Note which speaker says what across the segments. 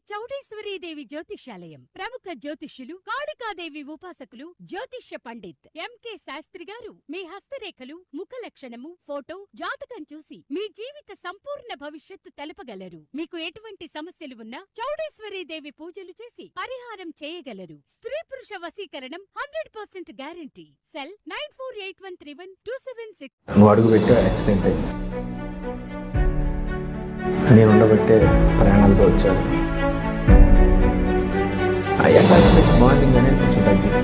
Speaker 1: చౌడేశ్వరీదేవి జ్యోతిష్యాలయం ప్రముఖ జ్యోతిష్యులు కాళికాదేవి ఉపాసకులు జ్యోతిష్య పండిత్ ఎంకే శాస్త్రి గారు మీ హస్తరేఖలు ముఖ లక్షణము ఫోటో జాతకం చూసి మీ జీవిత సంపూర్ణ భవిష్యత్తు తెలపగలరు. మీకు ఎటువంటి సమస్యలు ఉన్నా చౌడేశ్వరీదేవి పూజలు చేసి పరిహారం చేయగలరు. స్త్రీ పురుష వశీకరణం 100% గ్యారంటీ. సెల్ 9481312776.
Speaker 2: నువ్వు అడుగు పెట్టే యాక్సిడెంట్ అయింది. నేను ఉండబట్టే ప్రయాణాలతో వచ్చాడు. ఆ అటాచ్మెంట్ బాండింగ్ అనేది కొంచెం తగ్గింది.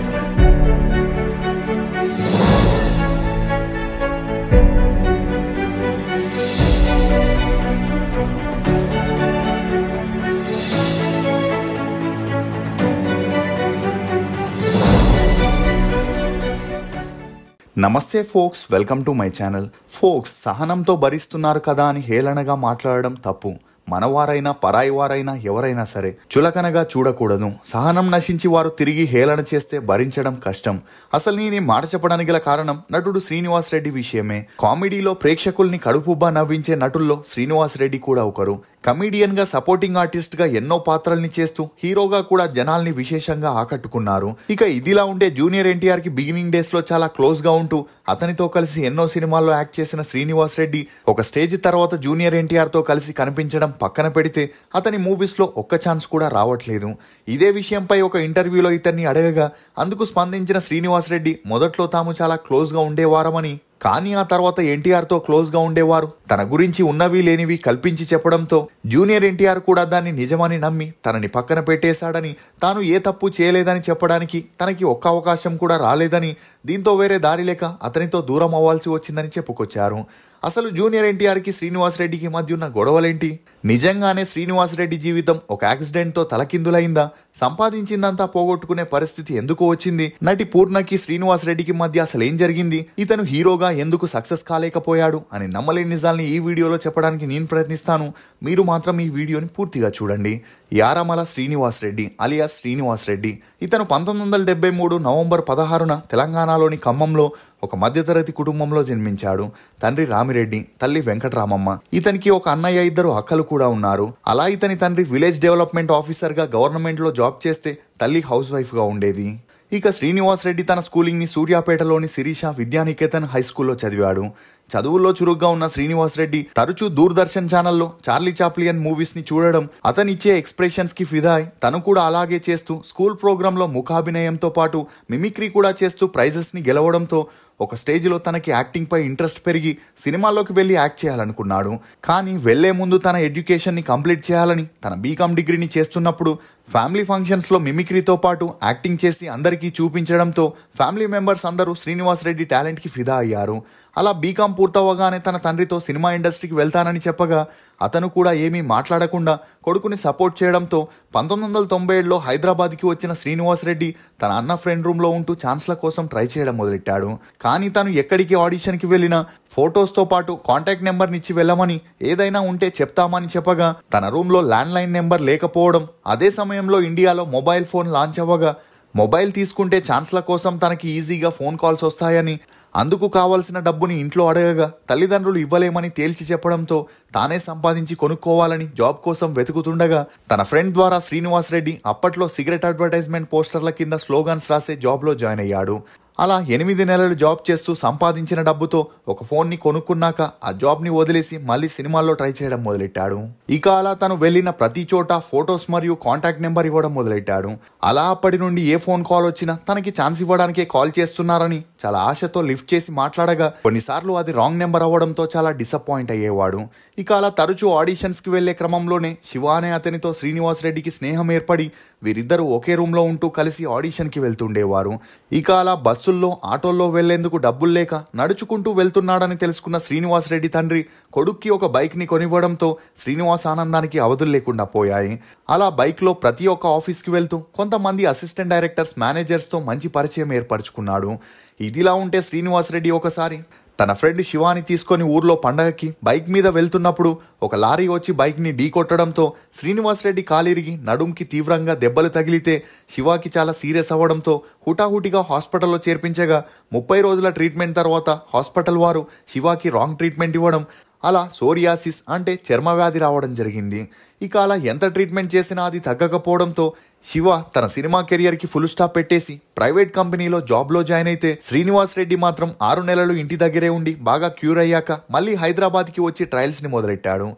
Speaker 3: నమస్తే folks, welcome to my channel. Folks, సహనంతో భరిస్తున్నారు కదా అని హేళనగా మాట్లాడడం తప్పు. మనవారైనా పరాయి వారైనా ఎవరైనా సరే చులకనగా చూడకూడదు. సహనం నశించి వారు తిరిగి హేళన చేస్తే భరించడం కష్టం. అసలు నేను మాట చెప్పడానికి గల కారణం నటుడు శ్రీనివాస్ రెడ్డి విషయమే. కామెడీలో ప్రేక్షకుల్ని కడుపుబ్బా నవ్వించే నటుల్లో శ్రీనివాస్ రెడ్డి కూడా ఒకరు. కమీడియన్ గా, సపోర్టింగ్ ఆర్టిస్ట్ గా ఎన్నో పాత్రల్ని చేస్తూ హీరోగా కూడా జనాల్ని విశేషంగా ఆకట్టుకున్నారు. ఇక ఇదిలా ఉంటే జూనియర్ ఎన్టీఆర్ కి బిగినింగ్ డేస్ లో చాలా క్లోజ్ గా ఉంటూ అతనితో కలిసి ఎన్నో సినిమాల్లో యాక్ట్ చేసిన శ్రీనివాస్ రెడ్డి ఒక స్టేజ్ తర్వాత జూనియర్ ఎన్టీఆర్ తో కలిసి కనిపించడం పక్కన పెడితే అతని మూవీస్ లో ఒక్క ఛాన్స్ కూడా రావట్లేదు. ఇదే విషయంపై ఒక ఇంటర్వ్యూలో ఇతన్ని అడగగా అందుకు స్పందించిన శ్రీనివాస్ రెడ్డి మొదట్లో తాము చాలా క్లోజ్ గా ఉండేవారమని, కానీ ఆ తర్వాత ఎన్టీఆర్ తో క్లోజ్ గా ఉండేవారు. తన గురించి ఉన్నవి లేనివి కల్పించి చెప్పడంతో జూనియర్ ఎన్టీఆర్ కూడా దాన్ని నిజమని నమ్మి తనని పక్కన పెట్టేశాడని, తాను ఏ తప్పు చేయలేదని చెప్పడానికి తనకి ఒక్క అవకాశం కూడా రాలేదని, దీంతో వేరే దారి లేక అతనితో దూరం అవ్వాల్సి వచ్చిందని చెప్పుకొచ్చారు. అసలు జూనియర్ ఎన్టీఆర్ కి శ్రీనివాస్ రెడ్డికి మధ్య ఉన్న గొడవలేంటి? నిజంగానే శ్రీనివాస్ రెడ్డి జీవితం ఒక యాక్సిడెంట్ తో తలకిందులైందా? సంపాదించిందంతా పోగొట్టుకునే పరిస్థితి ఎందుకు వచ్చింది? నటి పూర్ణకి శ్రీనివాస్ రెడ్డికి మధ్య అసలు ఏం జరిగింది? ఇతను హీరోగా ఎందుకు సక్సెస్ కాలేకపోయాడు అని నమ్మలేని నిజాల్ని ఈ వీడియోలో చెప్పడానికి నేను ప్రయత్నిస్తాను. మీరు మాత్రం ఈ వీడియోని పూర్తిగా చూడండి. యారమల శ్రీనివాస్ రెడ్డి అలియాస్ శ్రీనివాస్ రెడ్డి. ఇతను 1973 నవంబర్ 16న తెలంగాణలోని ఖమ్మంలో ఒక మధ్యతరగతి కుటుంబంలో జన్మించాడు. తండ్రి రామిరెడ్డి, తల్లి వెంకటరామమ్మ. ఇతనికి ఒక అన్నయ్య, 2 అక్కలు కూడా ఉన్నారు. అలా ఇతని తండ్రి విలేజ్ డెవలప్మెంట్ ఆఫీసర్ గా గవర్నమెంట్ లో జాబ్ చేస్తే తల్లి హౌస్ వైఫ్ గా ఉండేది. ఇక శ్రీనివాస్ రెడ్డి తన స్కూలింగ్ ని సూర్యాపేటలోని శిరీష విద్యానికేతన్ హై స్కూల్లో చదివాడు. చదువుల్లో చురుగ్గా ఉన్న శ్రీనివాస్ రెడ్డి తరచూ దూరదర్శన్ ఛానల్లో చార్లీ చాప్లియన్ మూవీస్ ని చూడడం, అతనిచ్చే ఎక్స్ప్రెషన్స్ కి ఫిదా అయి తను కూడా అలాగే చేస్తూ స్కూల్ ప్రోగ్రామ్ లో ముఖాభినయంతో పాటు మిమిక్రీ కూడా చేస్తూ ప్రైజెస్ ని గెలవడంతో ఒక స్టేజ్లో తనకి యాక్టింగ్ పై ఇంట్రెస్ట్ పెరిగి సినిమాల్లోకి వెళ్ళి యాక్ట్ చేయాలనుకున్నాడు. కానీ వెళ్లే ముందు తన ఎడ్యుకేషన్ ని కంప్లీట్ చేయాలని తన బీకామ్ డిగ్రీని చేస్తున్నప్పుడు ఫ్యామిలీ ఫంక్షన్స్ లో మిమిక్రీతో పాటు యాక్టింగ్ చేసి అందరికీ చూపించడంతో ఫ్యామిలీ మెంబర్స్ అందరూ శ్రీనివాస్ రెడ్డి టాలెంట్ కి ఫిదా అయ్యారు. అలా బీకామ్ పూర్తవగానే తన తండ్రితో సినిమా ఇండస్ట్రీకి వెళ్తానని చెప్పగా అతను కూడా ఏమీ మాట్లాడకుండా కొడుకుని సపోర్ట్ చేయడంతో 1997లో హైదరాబాద్కి వచ్చిన శ్రీనివాస్ రెడ్డి తన అన్న ఫ్రెండ్ రూమ్లో ఉంటూ ఛాన్స్ల కోసం ట్రై చేయడం మొదలెట్టాడు. కానీ తను ఎక్కడికి ఆడిషన్కి వెళ్ళినా ఫొటోస్తో పాటు కాంటాక్ట్ నెంబర్ని ఇచ్చి వెళ్ళమని, ఏదైనా ఉంటే చెప్తామని చెప్పగా తన రూమ్లో ల్యాండ్ లైన్ నెంబర్ లేకపోవడం, అదే సమయంలో ఇండియాలో మొబైల్ ఫోన్ లాంచ్ అవ్వగా మొబైల్ తీసుకుంటే ఛాన్స్ల కోసం తనకి ఈజీగా ఫోన్ కాల్స్ వస్తాయని, అందుకు కావాల్సిన డబ్బుని ఇంట్లో అడగగా తల్లిదండ్రులు ఇవ్వలేమని తేల్చి చెప్పడంతో తానే సంపాదించి కొనుక్కోవాలని జాబ్ కోసం వెతుకుతుండగా తన ఫ్రెండ్ ద్వారా శ్రీనివాస్ రెడ్డి అప్పట్లో సిగరెట్ అడ్వర్టైజ్మెంట్ పోస్టర్ల కింద స్లోగన్స్ రాసే జాబ్లో జాయిన్ అయ్యాడు. అలా 8 నెలలు జాబ్ చేస్తూ సంపాదించిన డబ్బుతో ఒక ఫోన్ని కొనుక్కున్నాక ఆ జాబ్ని వదిలేసి మళ్ళీ సినిమాల్లో ట్రై చేయడం మొదలెట్టాడు. ఇక అలా తను వెళ్ళిన ప్రతి చోట ఫొటోస్ మరియు కాంటాక్ట్ నెంబర్ ఇవ్వడం మొదలెట్టాడు. అలా అప్పటి నుండి ఏ ఫోన్ కాల్ వచ్చినా తనకి ఛాన్స్ ఇవ్వడానికే కాల్ చేస్తున్నారని చాలా ఆశతో లిఫ్ట్ చేసి మాట్లాడగా కొన్నిసార్లు అది రాంగ్ నెంబర్ అవ్వడంతో చాలా డిసప్పాయింట్ అయ్యేవాడు. ఇక అలా తరచూ ఆడిషన్స్కి వెళ్లే క్రమంలోనే శివ అనే అతనితో శ్రీనివాస్ రెడ్డికి స్నేహం ఏర్పడి వీరిద్దరూ ఒకే రూమ్లో ఉంటూ కలిసి ఆడిషన్కి వెళ్తుండేవారు. ఇక అలా బస్సుల్లో, ఆటోల్లో వెళ్లేందుకు డబ్బులు లేక నడుచుకుంటూ వెళ్తున్నాడని తెలుసుకున్న శ్రీనివాస్ రెడ్డి తండ్రి కొడుక్కి ఒక బైక్ని కొనివ్వడంతో శ్రీనివాస్ ఆనందానికి అవధులు లేకుండా పోయాయి. అలా బైక్లో ప్రతి ఒక్క ఆఫీస్కి వెళ్తూ కొంతమంది అసిస్టెంట్ డైరెక్టర్స్, మేనేజర్స్తో మంచి పరిచయం ఏర్పరచుకున్నాడు. ఇదిలా ఉంటే శ్రీనివాస్ రెడ్డి ఒకసారి తన ఫ్రెండ్ శివాని తీసుకొని ఊర్లో పండగకి బైక్ మీద వెళ్తున్నప్పుడు ఒక లారీ వచ్చి బైక్ని ఢీకొట్టడంతో శ్రీనివాస్ రెడ్డి కాలిరిగి నడుంకి తీవ్రంగా దెబ్బలు తగిలితే శివాకి చాలా సీరియస్ అవ్వడంతో హుటాహుటిగా హాస్పిటల్లో చేర్పించగా 30 రోజుల ట్రీట్మెంట్ తర్వాత హాస్పిటల్ వారు శివాకి రాంగ్ ట్రీట్మెంట్ ఇవ్వడం, అలా సోరియాసిస్ అంటే చర్మ వ్యాధి రావడం జరిగింది. ఇక అలా ఎంత ట్రీట్మెంట్ చేసినా అది తగ్గకపోవడంతో శివ తన సినిమా కెరియర్కి ఫుల్ స్టాప్ పెట్టేసి ప్రైవేట్ కంపెనీలో జాబ్లో జాయిన్ అయితే శ్రీనివాస్ రెడ్డి మాత్రం 6 నెలలు ఇంటి దగ్గరే ఉండి బాగా క్యూర్ అయ్యాక మళ్ళీ హైదరాబాద్కి వచ్చి ట్రయల్స్ని మొదలెట్టాడు.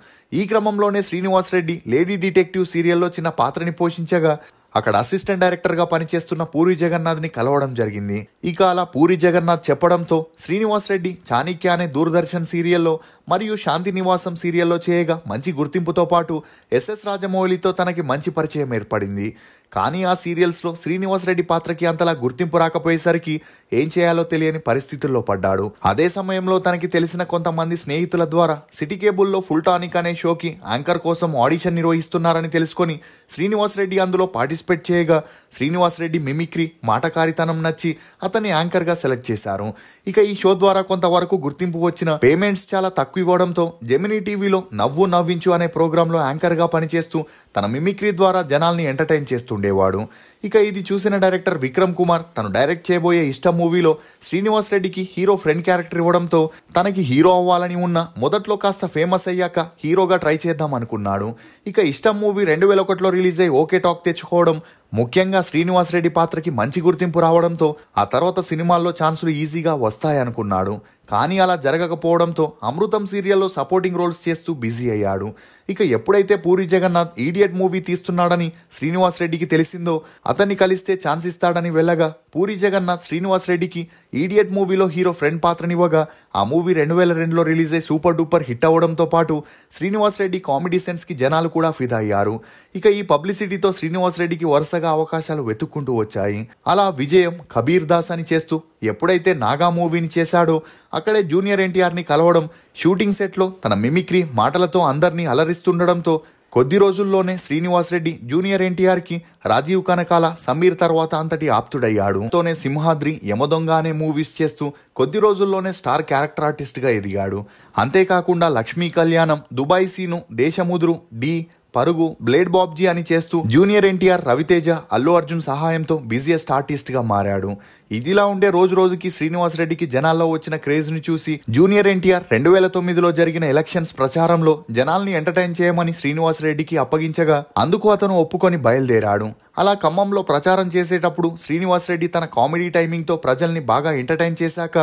Speaker 3: ఈ క్రమంలోనే శ్రీనివాస్ రెడ్డి లేడీ డిటెక్టివ్ సీరియల్లో చిన్న పాత్రని పోషించగా అక్కడ అసిస్టెంట్ డైరెక్టర్గా పనిచేస్తున్న పూరి జగన్నాథ్ని కలవడం జరిగింది. ఇక అలా పూరి జగన్నాథ్ చెప్పడంతో శ్రీనివాస్ రెడ్డి చాణిక్య అనే దూరదర్శన్ సీరియల్లో మరియు శాంతి నివాసం సీరియల్లో చేయగా మంచి గుర్తింపుతో పాటు ఎస్ఎస్ రాజమౌళితో తనకి మంచి పరిచయం ఏర్పడింది. కానీ ఆ సీరియల్స్లో శ్రీనివాస్ రెడ్డి పాత్రకి అంతలా గుర్తింపు రాకపోయేసరికి ఏం చేయాలో తెలియని పరిస్థితుల్లో పడ్డాడు. అదే సమయంలో తనకి తెలిసిన కొంతమంది స్నేహితుల ద్వారా సిటీ కేబుల్లో ఫుల్ టానిక్ అనే షోకి యాంకర్ కోసం ఆడిషన్ నిర్వహిస్తున్నారని తెలుసుకొని శ్రీనివాస్ రెడ్డి అందులో పార్టిసిపేట్ చేయగా శ్రీనివాస్ రెడ్డి మిమిక్రీ మాటకారితనం నచ్చి అతన్ని యాంకర్గా సెలెక్ట్ చేశారు. ఇక ఈ షో ద్వారా కొంతవరకు గుర్తింపు వచ్చిన పేమెంట్స్ చాలా తక్కువ ఇవ్వడంతో జెమినీ టీవీలో నవ్వు నవ్వించు అనే ప్రోగ్రాంలో యాంకర్గా పనిచేస్తూ తన మిమిక్రీ ద్వారా జనాల్ని ఎంటర్టైన్ చేస్తుండేవాడు. ఇక ఇది చూసిన డైరెక్టర్ విక్రమ్ కుమార్ తను డైరెక్ట్ చేయబోయే ఇష్టం మూవీలో శ్రీనివాస్ రెడ్డికి హీరో ఫ్రెండ్ క్యారెక్టర్ ఇవ్వడంతో తనకి హీరో అవ్వాలని ఉన్న మొదట్లో కాస్త ఫేమస్ అయ్యాక హీరోగా ట్రై చేద్దాం అనుకున్నాడు. ఇక ఇష్టం మూవీ 2001లో రిలీజ్ అయ్యి ఓకే టాక్ తెచ్చుకోవడం, ముఖ్యంగా శ్రీనివాస్ రెడ్డి పాత్రకి మంచి గుర్తింపు రావడంతో ఆ తర్వాత సినిమాల్లో ఛాన్సులు ఈజీగా వస్తాయనుకున్నాడు. కానీ అలా జరగకపోవడంతో అమృతం సీరియల్లో సపోర్టింగ్ రోల్స్ చేస్తూ బిజీ అయ్యాడు. ఇక ఎప్పుడైతే పూరి జగన్నాథ్ ఈడియట్ మూవీ తీస్తున్నాడని శ్రీనివాస్ రెడ్డికి తెలిసిందో అతన్ని కలిస్తే ఛాన్స్ ఇస్తాడని వెళ్ళగా పూరి జగన్నాథ్ శ్రీనివాస్ రెడ్డికి ఈడియట్ మూవీలో హీరో ఫ్రెండ్ పాత్రనివ్వగా ఆ మూవీ 2002లో రిలీజ్ అయ్యి సూపర్ డూపర్ హిట్ అవ్వడంతో పాటు శ్రీనివాస్ రెడ్డి కామెడీ సెన్స్కి జనాలు కూడా ఫిదా అయ్యారు. ఇక ఈ పబ్లిసిటీతో శ్రీనివాస్ రెడ్డికి వరుసగా అవకాశాలు వెతుక్కుంటూ వచ్చాయి. అలా విజయం కబీర్ దాస్ అని చేస్తూ ఎప్పుడైతే నాగా మూవీని చేశాడో అక్కడే జూనియర్ ఎన్టీఆర్ని కలవడం, షూటింగ్ సెట్లో తన మిమిక్రీ మాటలతో అందరినీ అలరిస్తుండడంతో కొద్ది రోజుల్లోనే శ్రీనివాస్ రెడ్డి జూనియర్ ఎన్టీఆర్కి రాజీవ్ కనకాల, సమీర్ తర్వాత అంతటి ఆప్తుడయ్యాడు. తోనే సింహాద్రి, యమదొంగ అనే మూవీస్ చేస్తూ కొద్ది రోజుల్లోనే స్టార్ క్యారెక్టర్ ఆర్టిస్ట్గా ఎదిగాడు. అంతేకాకుండా లక్ష్మీ కళ్యాణం, దుబాయ్ సీను, దేశముదురు, డి, పరుగు, బ్లేడ్ బాబ్జీ అని చేస్తూ జూనియర్ ఎన్టీఆర్, రవితేజ, అల్లు అర్జున్ సహాయంతో బిజియెస్ట్ ఆర్టిస్ట్గా మారాడు. ఇదిలా ఉండే రోజు రోజుకి శ్రీనివాస్ రెడ్డికి జనాల్లో వచ్చిన క్రేజ్ని చూసి జూనియర్ ఎన్టీఆర్ 2009లో జరిగిన ఎలక్షన్స్ ప్రచారంలో జనాల్ని ఎంటర్టైన్ చేయమని శ్రీనివాస్ రెడ్డికి అప్పగించగా అందుకు అతను ఒప్పుకొని బయలుదేరాడు. అలా ఖమ్మంలో ప్రచారం చేసేటప్పుడు శ్రీనివాస్ రెడ్డి తన కామెడీ టైమింగ్తో ప్రజల్ని బాగా ఎంటర్టైన్ చేశాక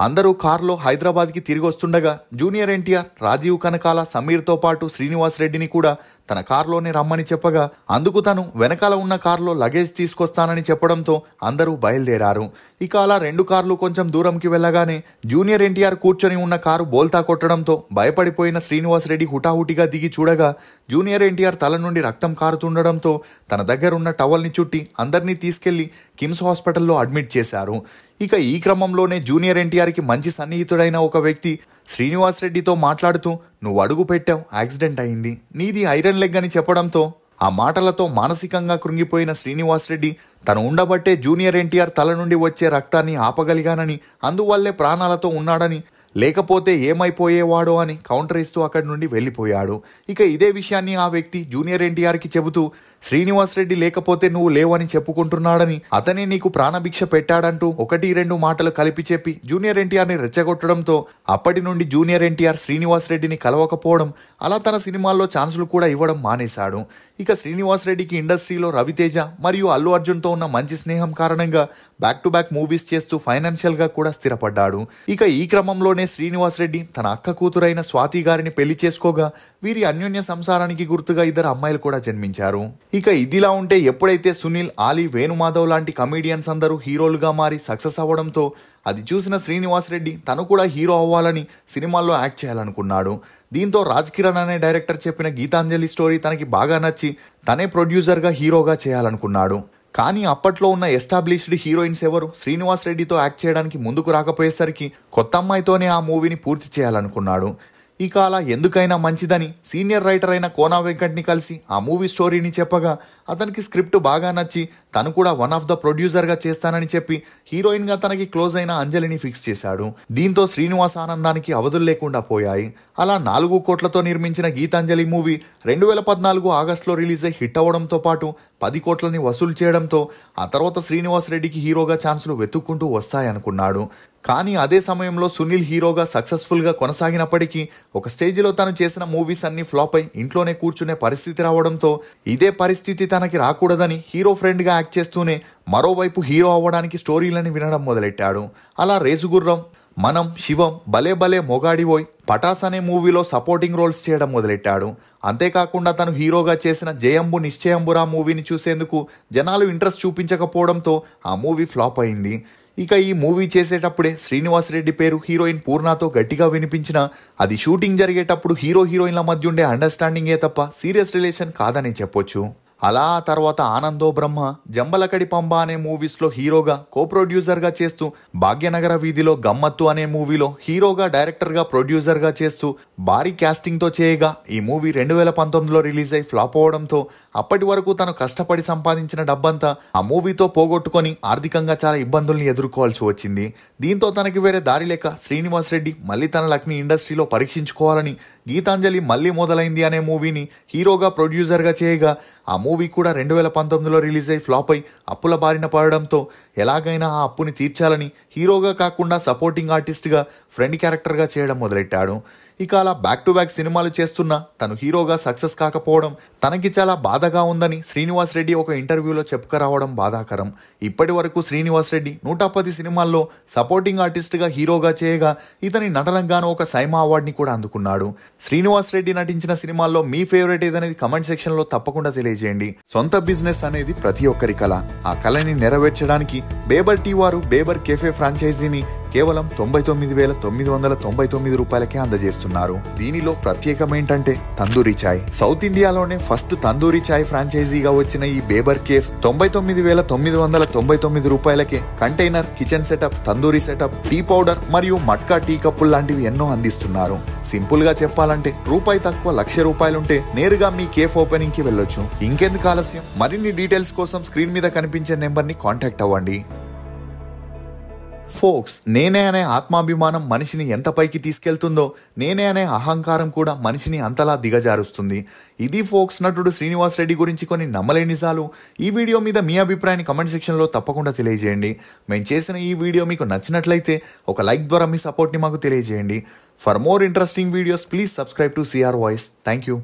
Speaker 3: అందరూ కార్లో హైదరాబాద్కి తిరిగి వస్తుండగా జూనియర్ ఎన్టీఆర్, రాజీవ్ కనకాల, సమీర్తో పాటు శ్రీనివాస్ రెడ్డిని కూడా తన కార్లోనే రమ్మని చెప్పగా అందుకు తను వెనకాల ఉన్న కార్లో లగేజ్ తీసుకొస్తానని చెప్పడంతో అందరూ బయలుదేరారు. ఇక అలా 2 కార్లు కొంచెం దూరంకి వెళ్ళగానే జూనియర్ ఎన్టీఆర్ కూర్చొని ఉన్న కారు బోల్తా కొట్టడంతో భయపడిపోయిన శ్రీనివాస్ రెడ్డి హుటాహుటిగా దిగి చూడగా జూనియర్ ఎన్టీఆర్ తల నుండి రక్తం కారుతుండడంతో తన దగ్గరున్న టవల్ని చుట్టి అందరినీ తీసుకెళ్లి కిమ్స్ హాస్పిటల్లో అడ్మిట్ చేశారు. ఇక ఈ క్రమంలోనే జూనియర్ ఎన్టీఆర్కి మంచి సన్నిహితుడైన ఒక వ్యక్తి శ్రీనివాస్ రెడ్డితో మాట్లాడుతూ "నువ్వు అడుగు పెట్టావు, యాక్సిడెంట్ అయింది, నీది ఐరన్ లెగ్" అని చెప్పడంతో ఆ మాటలతో మానసికంగా కృంగిపోయిన శ్రీనివాస్ రెడ్డి తను ఉండబట్టే జూనియర్ ఎన్టీఆర్ తల నుండి వచ్చే రక్తాన్ని ఆపగలిగానని, అందువల్లే ప్రాణాలతో ఉన్నాడని, లేకపోతే ఏమైపోయేవాడో అని కౌంటర్ ఇస్తూ అక్కడి నుండి వెళ్ళిపోయాడు. ఇక ఇదే విషయాన్ని ఆ వ్యక్తి జూనియర్ ఎన్టీఆర్కి చెబుతూ శ్రీనివాస్ రెడ్డి లేకపోతే నువ్వు లేవని చెప్పుకుంటున్నాడని, అతనే నీకు ప్రాణభిక్ష పెట్టాడంటూ 1-2 మాటలు కలిపి చెప్పి జూనియర్ ఎన్టీఆర్ని రెచ్చగొట్టడంతో అప్పటి నుండి జూనియర్ ఎన్టీఆర్ శ్రీనివాస్ రెడ్డిని కలవకపోవడం, అలా తన సినిమాల్లో ఛాన్సులు కూడా ఇవ్వడం మానేశాడు. ఇక శ్రీనివాస్ రెడ్డికి ఇండస్ట్రీలో రవితేజ మరియు అల్లు అర్జున్తో ఉన్న మంచి స్నేహం కారణంగా బ్యాక్ టు బ్యాక్ మూవీస్ చేస్తూ ఫైనాన్షియల్గా కూడా స్థిరపడ్డాడు. ఇక ఈ క్రమంలోనే శ్రీనివాస్ రెడ్డి తన అక్క కూతురైన స్వాతి గారిని పెళ్లి చేసుకోగా వీరి అన్యోన్య సంసారానికి గుర్తుగా 2 అమ్మాయిలు కూడా జన్మించారు. ఇక ఇదిలా ఉంటే ఎప్పుడైతే సునీల్, ఆలీ, వేణుమాధవ్ లాంటి కమీడియన్స్ అందరూ హీరోలుగా మారి సక్సెస్ అవ్వడంతో అది చూసిన శ్రీనివాస్ రెడ్డి తను కూడా హీరో అవ్వాలని సినిమాల్లో యాక్ట్ చేయాలనుకున్నాడు. దీంతో రాజ్ కిరణ్ అనే డైరెక్టర్ చెప్పిన గీతాంజలి స్టోరీ తనకి బాగా నచ్చి తనే ప్రొడ్యూసర్గా హీరోగా చేయాలనుకున్నాడు. కానీ అప్పట్లో ఉన్న ఎస్టాబ్లిష్డ్ హీరోయిన్స్ ఎవరు శ్రీనివాస్ రెడ్డితో యాక్ట్ చేయడానికి ముందుకు రాకపోయేసరికి కొత్త అమ్మాయితోనే ఆ మూవీని పూర్తి చేయాలనుకున్నాడు. ఇక అలా ఎందుకైనా మంచిదని సీనియర్ రైటర్ అయిన కోనా వెంకట్ని కలిసి ఆ మూవీ స్టోరీని చెప్పగా అతనికి స్క్రిప్ట్ బాగా నచ్చి తను కూడా వన్ ఆఫ్ ద ప్రొడ్యూసర్గా చేస్తానని చెప్పి హీరోయిన్గా తనకి క్లోజ్ అయిన అంజలిని ఫిక్స్ చేశాడు. దీంతో శ్రీనివాస్ ఆనందానికి అవధులు లేకుండా పోయాయి. అలా 4 కోట్లతో నిర్మించిన గీతాంజలి మూవీ 2014 ఆగస్టులో రిలీజ్ అయి హిట్ అవ్వడంతో పాటు 10 కోట్లని వసూలు చేయడంతో ఆ తర్వాత శ్రీనివాస్ రెడ్డికి హీరోగా ఛాన్సులు వెతుక్కుంటూ వస్తాయనుకున్నాడు. కానీ అదే సమయంలో సునీల్ హీరోగా సక్సెస్ఫుల్గా కొనసాగినప్పటికీ ఒక స్టేజ్లో తను చేసిన మూవీస్ అన్ని ఫ్లాప్ అయి ఇంట్లోనే కూర్చునే పరిస్థితి రావడంతో ఇదే పరిస్థితి తనకి రాకూడదని హీరో ఫ్రెండ్గా యాక్ట్ చేస్తూనే మరోవైపు హీరో అవ్వడానికి స్టోరీలని వినడం మొదలెట్టాడు. అలా రేసుగుర్రం, మనం, శివం, భలే భలే మొగాడివోయ్, పటాస్ అనే మూవీలో సపోర్టింగ్ రోల్స్ చేయడం మొదలెట్టాడు. అంతేకాకుండా తను హీరోగా చేసిన జయంబు నిశ్చయంబురా మూవీని చూసేందుకు జనాలు ఇంట్రెస్ట్ చూపించకపోవడంతో ఆ మూవీ ఫ్లాప్ అయింది. ఇక ఈ మూవీ చేసేటప్పుడే శ్రీనివాస్ రెడ్డి పేరు హీరోయిన్ పూర్ణతో గట్టిగా వినిపించినా అది షూటింగ్ జరిగేటప్పుడు హీరోయిన్ల మధ్య ఉండే అండర్స్టాండింగే తప్ప సీరియస్ రిలేషన్ కాదని చెప్పొచ్చు. అలా ఆ తర్వాత ఆనందో బ్రహ్మ, జంబలకడి పంబ అనే మూవీస్లో హీరోగా కో ప్రొడ్యూసర్గా చేస్తూ, భాగ్యనగర వీధిలో గమ్మత్తు అనే మూవీలో హీరోగా డైరెక్టర్గా ప్రొడ్యూసర్గా చేస్తూ భారీ క్యాస్టింగ్తో చేయగా ఈ మూవీ 2019లో రిలీజ్ అయి ఫ్లాప్ అవడంతో అప్పటి వరకు తను కష్టపడి సంపాదించిన డబ్బంతా ఆ మూవీతో పోగొట్టుకొని ఆర్థికంగా చాలా ఇబ్బందుల్ని ఎదుర్కోవాల్సి వచ్చింది. దీంతో తనకి వేరే దారి లేక శ్రీనివాస్ రెడ్డి మళ్ళీ తన లక్ని ఇండస్ట్రీలో పరీక్షించుకోవాలని గీతాంజలి మళ్ళీ మొదలైంది అనే మూవీని హీరోగా ప్రొడ్యూసర్గా చేయగా ఆ మూవీ కూడా 2019లో రిలీజ్ అయి ఫ్లాప్ అయి అప్పుల బారిన పడడంతో ఎలాగైనా ఆ అప్పుని తీర్చాలని హీరోగా కాకుండా సపోర్టింగ్ ఆర్టిస్ట్గా ఫ్రెండ్ క్యారెక్టర్గా చేయడం మొదలెట్టాడు. ఇక అలా బ్యాక్ టు బ్యాక్ సినిమాలు చేస్తున్నా తను హీరోగా సక్సెస్ కాకపోవడం తనకి చాలా బాధగా ఉందని శ్రీనివాస్ రెడ్డి ఒక ఇంటర్వ్యూలో చెప్పుకురావడం బాధాకరం. ఇప్పటి వరకు శ్రీనివాస్ రెడ్డి 110 సినిమాల్లో సపోర్టింగ్ ఆర్టిస్ట్గా హీరోగా చేయగా ఇతని నటనగాను ఒక సైమా అవార్డుని కూడా అందుకున్నాడు. శ్రీనివాస్ రెడ్డి నటించిన సినిమాల్లో మీ ఫేవరెట్ ఏదనేది కమెంట్ సెక్షన్లో తప్పకుండా తెలియజేయండి. సొంత బిజినెస్ అనేది ప్రతి ఒక్కరి కళ. ఆ కళని నెరవేర్చడానికి బేబర్ టీ వారు బేబర్ కేఫే ఫ్రాంచైజీని కేవలం 99,999 రూపాయలకే అందజేస్తున్నారు. దీనిలో ప్రత్యేకమేంటంటే తందూరి చాయ్. సౌత్ ఇండియాలోనే ఫస్ట్ తందూరి చాయ్ ఫ్రాంచైజీగా వచ్చిన ఈ బేబర్ కేఫ్ 99,999 రూపాయలకే container, kitchen setup, tandoori setup, tea powder మరియు మట్కా టీ కప్పులు లాంటివి ఎన్నో అందిస్తున్నారు. సింపుల్ గా చెప్పాలంటే రూపాయి తక్కువ ₹1,00,000 నేరుగా మీ కేఫ్ ఓపెనింగ్ కి వెళ్ళొచ్చు. ఇంకెందుకు ఆలస్యం? మరిన్ని డీటెయిల్స్ కోసం స్క్రీన్ మీద కనిపించే నెంబర్ ని కాంటాక్ట్ అవ్వండి. ఫోక్స్, నేనే అనే ఆత్మాభిమానం మనిషిని ఎంత పైకి తీసుకెళ్తుందో నేనే అనే అహంకారం కూడా మనిషిని అంతలా దిగజారుస్తుంది. ఇది ఫోక్స్ నటుడు శ్రీనివాస్ రెడ్డి గురించి కొన్ని నమ్మలేని నిజాలు. ఈ వీడియో మీద మీ అభిప్రాయాన్ని కమెంట్ సెక్షన్లో తప్పకుండా తెలియజేయండి. మేము చేసిన ఈ వీడియో మీకు నచ్చినట్లయితే ఒక లైక్ ద్వారా మీ సపోర్ట్ని మాకు తెలియజేయండి. For more interesting videos please subscribe to CR voice. Thank you.